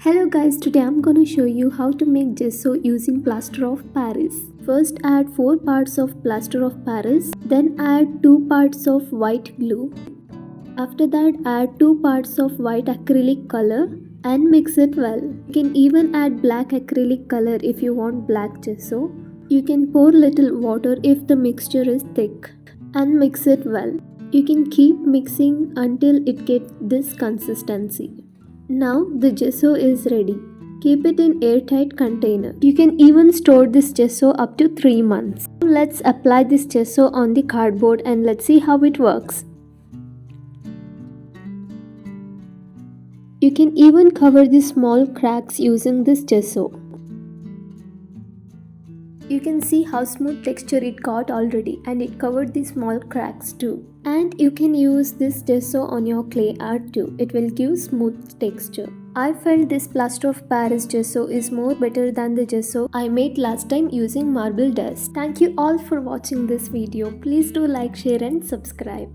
Hello guys, today I'm gonna show you how to make gesso using plaster of Paris. First add 4 parts of plaster of Paris, then add 2 parts of white glue. After that add 2 parts of white acrylic color and mix it well. You can even add black acrylic color if you want black gesso. You can pour little water if the mixture is thick and mix it well. You can keep mixing until it gets this consistency. Now the gesso is ready. Keep it in airtight container. You can even store this gesso up to 3 months. Let's apply this gesso on the cardboard and let's see how it works. You can even cover the small cracks using this gesso. You can see how smooth texture it got already, and it covered the small cracks too. And you can use this gesso on your clay art too. It will give smooth texture. I felt this plaster of Paris gesso is more better than the gesso I made last time using marble dust. Thank you all for watching this video. Please do like, share and subscribe.